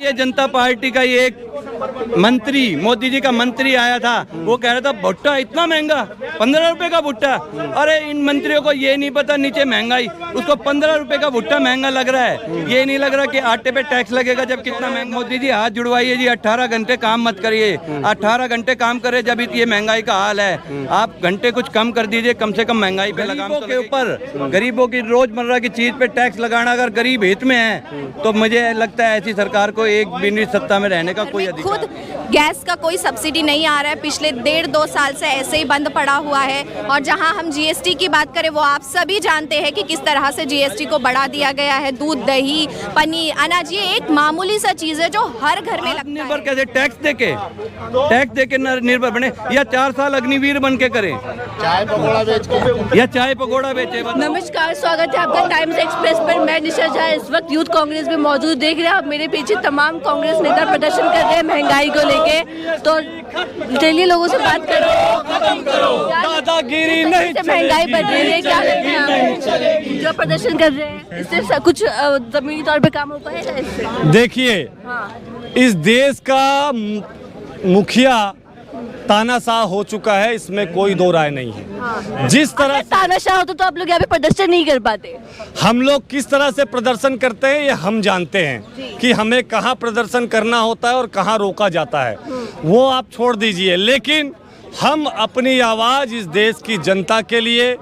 ये जनता पार्टी का ये एक मंत्री, मोदी जी का मंत्री आया था, वो कह रहा था भुट्टा इतना महंगा, 15 रुपए का भुट्टा। अरे इन मंत्रियों को ये नहीं पता नीचे महंगाई, उसको 15 रुपए का भुट्टा महंगा लग रहा है। ये नहीं लग रहा कि आटे पे टैक्स लगेगा जब कितना महंगा। मोदी जी हाथ जुड़वाइए जी, 18 घंटे काम मत करिए, 18 घंटे काम करे जब ये महंगाई का हाल है। आप घंटे कुछ कम कर दीजिए, कम से कम महंगाई पे लगाम के ऊपर। गरीबों की रोजमर्रा की चीज पे टैक्स लगाना अगर गरीब हित में है तो मुझे लगता है ऐसी सरकार को एक भी सत्ता में रहने का कोई अधिकार। खुद गैस का कोई सब्सिडी नहीं आ रहा है, पिछले 1.5-2 साल से ऐसे ही बंद पड़ा हुआ है। और जहां हम जीएसटी की बात करें, वो आप सभी जानते हैं कि किस तरह से जीएसटी को बढ़ा दिया गया है। दूध, दही, पनीर, अनाज, ये एक मामूली सा चीज है जो हर घर में लगता है। निर्भर कैसे टैक्स देके निर्भर बने, या 4 साल अग्निवीर बन के करें, चाय पकौड़ा बेच के, या चाय पकौड़ा बेचे। नमस्कार, स्वागत है आपका टाइम्स एक्सप्रेस पर। मैं निशा झा इस वक्त यूथ कांग्रेस में मौजूद। देख रहे हैं आप मेरे पीछे तमाम कांग्रेस नेता प्रदर्शन कर रहे हैं महंगाई को लेके। तो चलिए लोगों से बात कर रहे हैं। दादागिरी नहीं, महंगाई बढ़ रही है, क्या लगता है आपको? जो प्रदर्शन कर रहे हैं इससे कुछ जमीनी तौर पे काम हो पाएगा इससे? देखिए, इस देश का मुखिया तानाशाह हो चुका है, इसमें कोई दो राय नहीं है। जिस तरह तानाशाह होता तो आप लोग यहाँ पे प्रदर्शन नहीं कर पाते। हम लोग किस तरह से प्रदर्शन करते हैं ये हम जानते हैं कि हमें कहाँ प्रदर्शन करना होता है और कहाँ रोका जाता है, वो आप छोड़ दीजिए। लेकिन हम अपनी आवाज़ इस देश की जनता के लिए,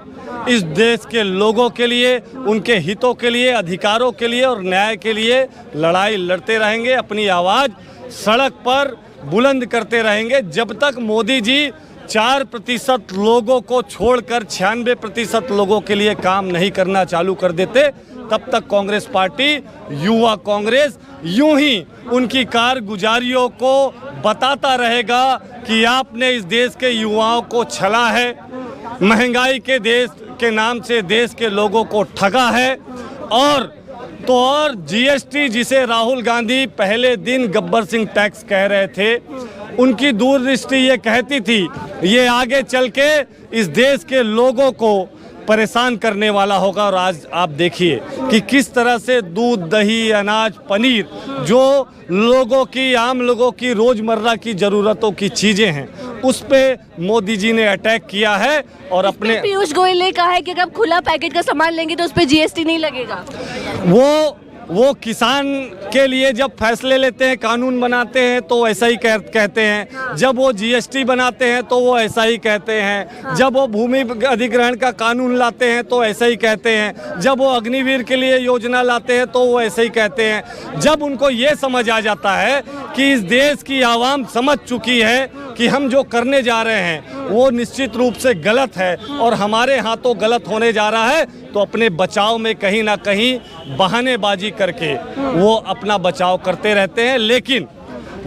इस देश के लोगों के लिए, उनके हितों के लिए, अधिकारों के लिए और न्याय के लिए लड़ाई लड़ते रहेंगे। अपनी आवाज़ सड़क पर बुलंद करते रहेंगे जब तक मोदी जी 4% लोगों को छोड़कर 96% लोगों के लिए काम नहीं करना चालू कर देते। तब तक कांग्रेस पार्टी, युवा कांग्रेस यूं ही उनकी कारगुजारियों को बताता रहेगा कि आपने इस देश के युवाओं को छला है, महंगाई के देश के नाम से देश के लोगों को ठगा है। और जीएसटी, जिसे राहुल गांधी पहले दिन गब्बर सिंह टैक्स कह रहे थे, उनकी दूरदृष्टि ये कहती थी ये आगे चल के इस देश के लोगों को परेशान करने वाला होगा। और आज आप देखिए कि किस तरह से दूध, दही, अनाज, पनीर, जो लोगों की, आम लोगों की रोजमर्रा की ज़रूरतों की चीज़ें हैं, उस पे मोदी जी ने अटैक किया है। और अपने पीयूष गोयल ने कहा है कि अगर आप खुला पैकेट का सामान लेंगे तो उस पर जीएसटी नहीं लगेगा। वो किसान के लिए जब फैसले लेते हैं, कानून बनाते हैं तो ऐसा ही कहते हैं। जब वो जीएसटी बनाते हैं तो वो ऐसा ही कहते हैं। जब वो भूमि अधिग्रहण का कानून लाते हैं तो ऐसा ही कहते हैं। जब वो अग्निवीर के लिए योजना लाते हैं तो वो ऐसे ही कहते हैं। जब उनको ये समझ आ जाता है कि इस देश की आवाम समझ चुकी है कि हम जो करने जा रहे हैं वो निश्चित रूप से गलत है और हमारे हाथों गलत होने जा रहा है, तो अपने बचाव में कहीं ना कहीं बहानेबाजी करके वो अपना बचाव करते रहते हैं। लेकिन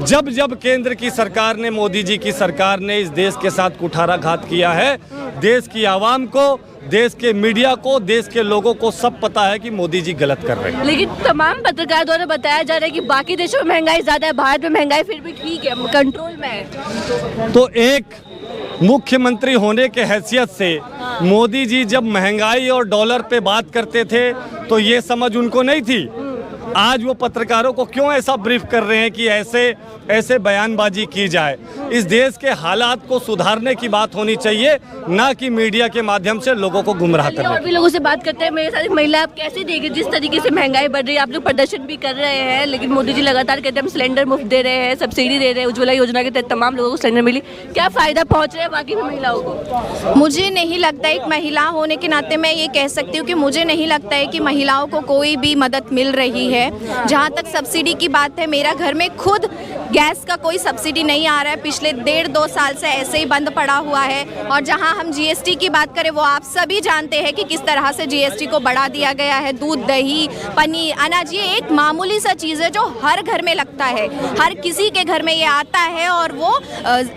जब जब केंद्र की सरकार ने, मोदी जी की सरकार ने इस देश के साथ कुठाराघात किया है, देश की आवाम को, देश के मीडिया को, देश के लोगों को सब पता है कि मोदी जी गलत कर रहे हैं। लेकिन तमाम पत्रकार द्वारा बताया जा रहा है कि बाकी देशों में महंगाई ज्यादा है, भारत में महंगाई फिर भी ठीक है, कंट्रोल में है। तो एक मुख्यमंत्री होने के हैसियत से मोदी जी जब महंगाई और डॉलर पे बात करते थे तो ये समझ उनको नहीं थी। आज वो पत्रकारों को क्यों ऐसा ब्रीफ कर रहे हैं कि ऐसे बयानबाजी की जाए। इस देश के हालात को सुधारने की बात होनी चाहिए, ना कि मीडिया के माध्यम से लोगों को गुमराह करना। और भी लोगों से बात करते हैं। मेरे साथ एक महिला, आप कैसे देखें जिस तरीके से महंगाई बढ़ रही है? आप लोग प्रदर्शन भी कर रहे हैं, लेकिन मोदी जी लगातार कहते हैं हम सिलेंडर मुफ्त दे रहे हैं, सब्सिडी दे रहे हैं, उज्ज्वला योजना के तहत तमाम लोगों को सिलेंडर मिली। क्या फायदा पहुँच रहा है बाकी महिलाओं को? मुझे नहीं लगता, एक महिला होने के नाते मैं ये कह सकती हूँ कि मुझे नहीं लगता है कि महिलाओं को कोई भी मदद मिल रही है। जहाँ तक सब्सिडी की बात है, मेरा घर में खुद गैस का कोई सब्सिडी नहीं आ रहा है, पिछले 1.5-2 साल से ऐसे ही बंद पड़ा हुआ है। और जहाँ हम जीएसटी की बात करें, वो आप सभी जानते हैं कि किस तरह से जीएसटी को बढ़ा दिया गया है। दूध, दही, पनीर, अनाज, ये एक मामूली सा चीज़ है जो हर घर में लगता है, हर किसी के घर में ये आता है और वो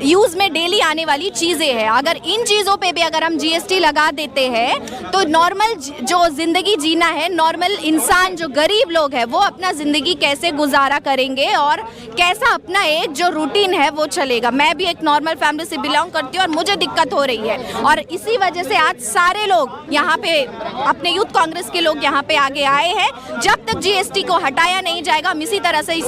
यूज़ में डेली आने वाली चीज़ें हैं। अगर इन चीज़ों पे भी अगर हम जीएसटी लगा देते हैं तो नॉर्मल जो ज़िंदगी जीना है, नॉर्मल इंसान जो गरीब लोग हैं वो अपना ज़िंदगी कैसे गुजारा करेंगे और कैसा अपना एक जो रूटीन है वो चलेगा। मैं भी एक नॉर्मल फैमिली से बिलोंग करती हूँ और मुझे दिक्कत हो रही है, और इसी वजह से आज सारे लोग यहाँ पे अपने यूथ कांग्रेस के लोग यहाँ पे आगे आए हैं। जब तक जीएसटी को हटाया नहीं जाएगा, हम इसी तरह से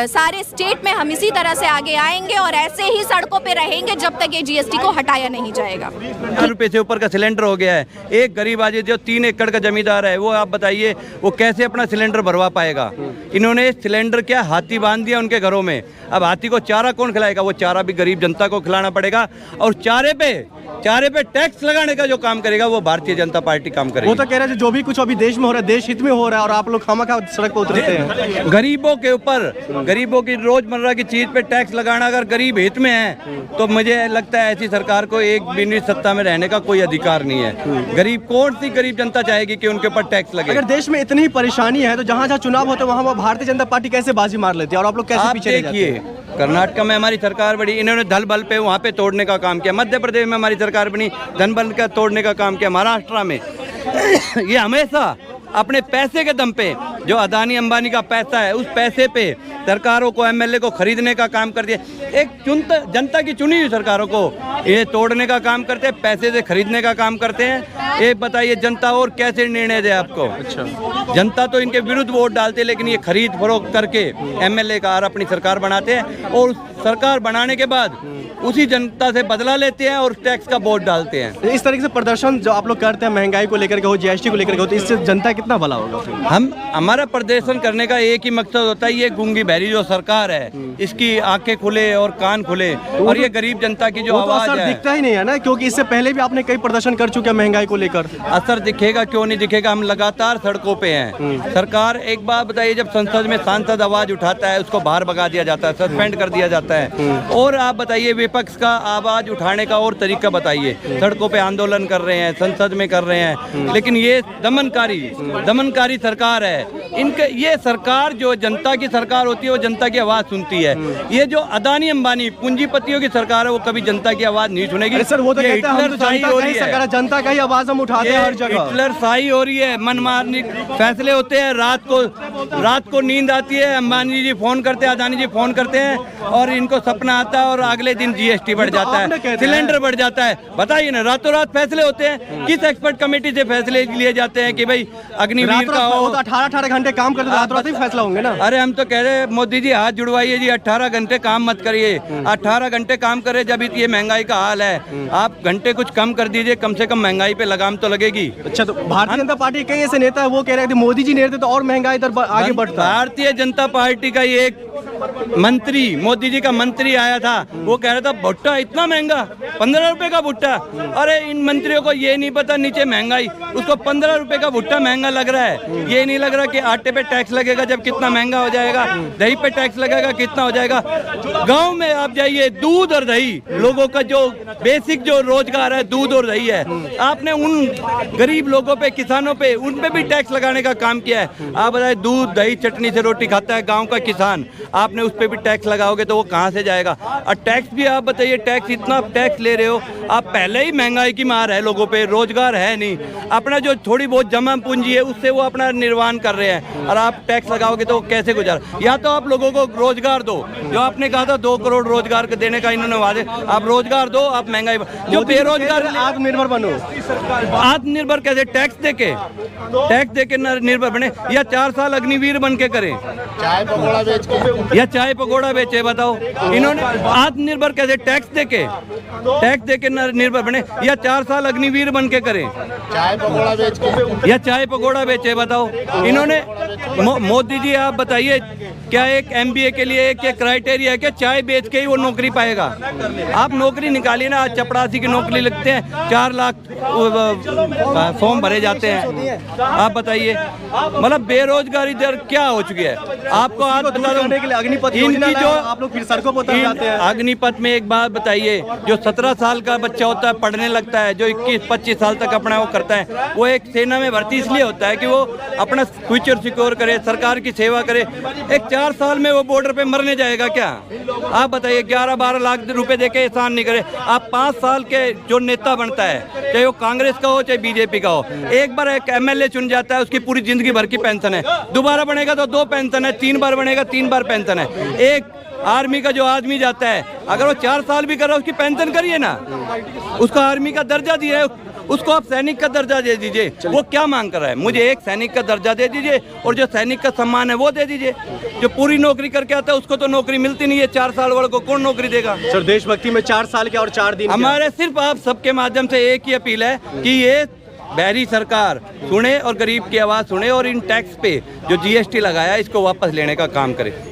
सारे स्टेट में हम इसी तरह से आगे आएंगे और ऐसे ही सड़कों पे रहेंगे जब तक ये जीएसटी को हटाया नहीं जाएगा। ₹10 से ऊपर का सिलेंडर हो गया है। एक गरीब आदमी जो 3 एकड़ का जमींदार है, वो आप बताइए वो कैसे अपना सिलेंडर भरवा पाएगा। इन्होंने सिलेंडर क्या हाथी बांध दिया उनके घरों में। अब हाथी को चारा कौन खिलाएगा? वो चारा भी गरीब जनता को खिलाना पड़ेगा, और चारे पे टैक्स लगाने का जो काम करेगा वो भारतीय जनता पार्टी काम करेगी। वो तो कह रहे थे जो भी कुछ अभी देश में हो रहा है देश हित में हो रहा है, और आप लोग खामखा सड़क पर उतरते हैं। गरीबों के ऊपर, गरीबों की रोजमर्रा की चीज पे टैक्स लगाना अगर गरीब हित में है तो मुझे लगता है ऐसी सरकार को एक भी मिनट सत्ता में रहने का कोई अधिकार नहीं है। गरीब कौन सी गरीब जनता चाहेगी कि उनके ऊपर टैक्स लगे? अगर देश में इतनी परेशानी है तो जहाँ जहाँ चुनाव होते हैं वहाँ भारतीय जनता पार्टी कैसे बाजी मार लेती है और आप लोग कैसे आप पीछे रह जाते हैं? देखिए, कर्नाटक में हमारी सरकार बड़ी, इन्होंने धल बल पे वहाँ पे तोड़ने का काम किया। मध्य प्रदेश में हमारी सरकार बनी, धन बल का तोड़ने का काम किया। महाराष्ट्र में ये हमेशा अपने पैसे के दम पे, जो अदानी अंबानी का पैसा है उस पैसे पे सरकारों को, एमएलए को खरीदने का काम कर दिया। एक जनता की चुनी हुई सरकारों को ये तोड़ने का काम करते हैं, पैसे से खरीदने का काम करते हैं। ये बताइए जनता और कैसे निर्णय दे आपको? अच्छा, जनता तो इनके विरुद्ध वोट डालते है, लेकिन ये खरीद फरोख्त करके एमएलए का और अपनी सरकार बनाते हैं, और सरकार बनाने के बाद उसी जनता से बदला लेते हैं और टैक्स का बोझ डालते हैं। इस तरीके से प्रदर्शन जो आप लोग करते हैं, महंगाई को लेकर के हो, जीएसटी को लेकर के हो, तो इससे जनता कितना भला होगा? हमारा प्रदर्शन करने का एक ही मकसद होता है, ये गूंगी बहरी जो सरकार है इसकी आंखें खुले और कान खुले, और ये गरीब जनता की जो आवाज है दिखता ही नहीं है ना, क्योंकि इससे पहले भी आपने कई प्रदर्शन कर चुके हैं महंगाई को लेकर। असर दिखेगा क्यों नहीं दिखेगा? हम लगातार सड़कों पे हैं। सरकार, एक बात बताइए, जब संसद में सांसद आवाज उठाता है उसको बाहर भगा दिया जाता है, सस्पेंड कर दिया जाता है। और आप बताइए विपक्ष का आवाज उठाने का और तरीका बताइए। सड़कों पे आंदोलन कर रहे हैं, संसद में कर रहे हैं, लेकिन ये दमनकारी सरकार है। इनके ये सरकार जो जनता की सरकार होती है वो जनता की आवाज सुनती है। ये जो अदानी अंबानी पूंजीपतियों की सरकार है वो कभी जनता की आवाज नहीं सुनेगी। सर वो तो कहते हैं हम तो जनता का ही आवाज हम उठाते हैं हर जगह। हिटलर शाही हो रही है, मनमानी फैसले होते हैं। रात को नींद आती है, अंबानी जी फोन करते हैं, अदानी जी फोन करते हैं, और इनको सपना आता है और अगले दिन जीएसटी बढ़ जाता है, सिलेंडर बढ़ जाता है। बताइए ना, रातों रात फैसले होते हैं। किस एक्सपर्ट कमेटी से फैसले लिए जाते हैं कि भाई अग्निवीर का हो? 18 घंटे काम करते रात रात ही फैसला होंगे ना। अरे हम तो कह रहे हैं मोदी जी हाथ जुड़वाइए जी, 18 घंटे काम मत करिए। 18 घंटे काम करे जब ये महंगाई का हाल है। आप घंटे कुछ कम कर दीजिए, कम से कम महंगाई पे लगाम तो लगेगी। अच्छा, तो भारतीय जनता पार्टी कई ऐसे नेता है वो कह रहे थे मोदी जी नहीं रहते तो और महंगाई इधर आगे बढ़ता। भारतीय जनता पार्टी का एक मंत्री, मोदी जी का मंत्री आया था, वो कह रहा था भुट्टा इतना महंगा, 15 रुपए का भुट्टा। अरे इन मंत्रियों को ये नहीं पता नीचे महंगाई, उसको 15 रुपए का भुट्टा महंगा लग रहा है। ये नहीं लग रहा कि आटे पे टैक्स लगेगा जब कितना महंगा हो जाएगा, दही पे टैक्स लगेगा कितना हो जाएगा। गांव में आप जाइए, दूध और दही, लोगों का जो बेसिक जो रोजगार है दूध और दही है, आपने उन गरीब लोगों पे, किसानों पे, उन पे भी टैक्स लगाने का काम किया है। आप बताइए, दूध दही चटनी से रोटी खाता है गाँव का किसान, आपने उस पर भी टैक्स लगाओगे तो वो कहाँ से जाएगा? और टैक्स भी आप बताइए, टैक्स इतना टैक्स ले रहे हो आप, पहले ही महंगाई की मार है लोगों पे, रोजगार है नहीं, अपना जो थोड़ी बहुत जमा पूंजी है उससे वो अपना निर्वाहन कर रहे हैं, और आप टैक्स लगाओगे तो वो कैसे गुजार? या तो आप लोगों को रोजगार दो, जो आपने कहा था 2 करोड़ रोजगार देने का इन्होंने वादे, आप रोजगार दो, आप महंगाई जो बेरोजगार आत्मनिर्भर बनो। आत्मनिर्भर कैसे? टैक्स देके निर्भर बने, या 4 साल अग्निवीर बन के करें, चाय पकौड़ा बेच के, या चाय पकौड़ा बेचे? बताओ, इन्होंने आत्मनिर्भर कैसे? टैक्स देके निर्भर बने, या 4 साल अग्निवीर बन के करें, चाय पकौड़ा बेच के, या चाय पकौड़ा बेचे? बताओ, इन्होंने मोदी जी आप बताइए, क्या एक एमबीए के लिए एक क्राइटेरिया है कि चाय बेच के ही वो नौकरी पाएगा? आप नौकरी निकालिए ना, आज चपरासी की नौकरी लगते हैं, 4 लाख फॉर्म भरे जाते हैं। आप बताइए, मतलब बेरोजगारी दर क्या हो चुकी है? आपको आज बता दो, अग्निपथ इनकी जो आप लोग फिर सड़कों पर उतर जाते हैं। अग्निपथ में एक बात बताइए, जो 17 साल का बच्चा होता है, पढ़ने लगता है, जो 21-25 साल तक अपना वो करता है, वो एक सेना में भर्ती इसलिए होता है कि वो अपना फ्यूचर सिक्योर करे, सरकार की सेवा करे। एक 4 साल में वो बॉर्डर पे मरने जाएगा क्या? आप बताइए 11-12 लाख रुपए दे के एहसान नहीं करे। आप 5 साल के जो नेता बनता है, चाहे वो कांग्रेस का हो चाहे बीजेपी का हो, एक बार एक एमएलए चुन जाता है, उसकी पूरी जिंदगी भर की पेंशन है। दोबारा बनेगा तो 2 पेंशन है, 3 बार बनेगा 3 बार पेंशन है। एक आर्मी का जो आदमी जाता है, अगर वो 4 साल भी कर रहा है उसकी पेंशन करिए ना, उसको आर्मी का दर्जा दिया है, उसको आप सैनिक का दर्जा दे दीजिए। वो क्या मांग कर रहा है? मुझे एक सैनिक का दर्जा दे दीजिए और जो सैनिक का सम्मान है वो दे दीजिए। जो पूरी नौकरी करके आता है उसको तो नौकरी मिलती नहीं है, 4 साल वाले को कौन नौकरी देगा? सर देशभक्ति में 4 साल के और 4 दिन हमारे सिर्फ आप सबके माध्यम से एक ही अपील है कि ये बहरी सरकार सुने और गरीब की आवाज़ सुने और इन टैक्स पे जो GST लगाया इसको वापस लेने का काम करे।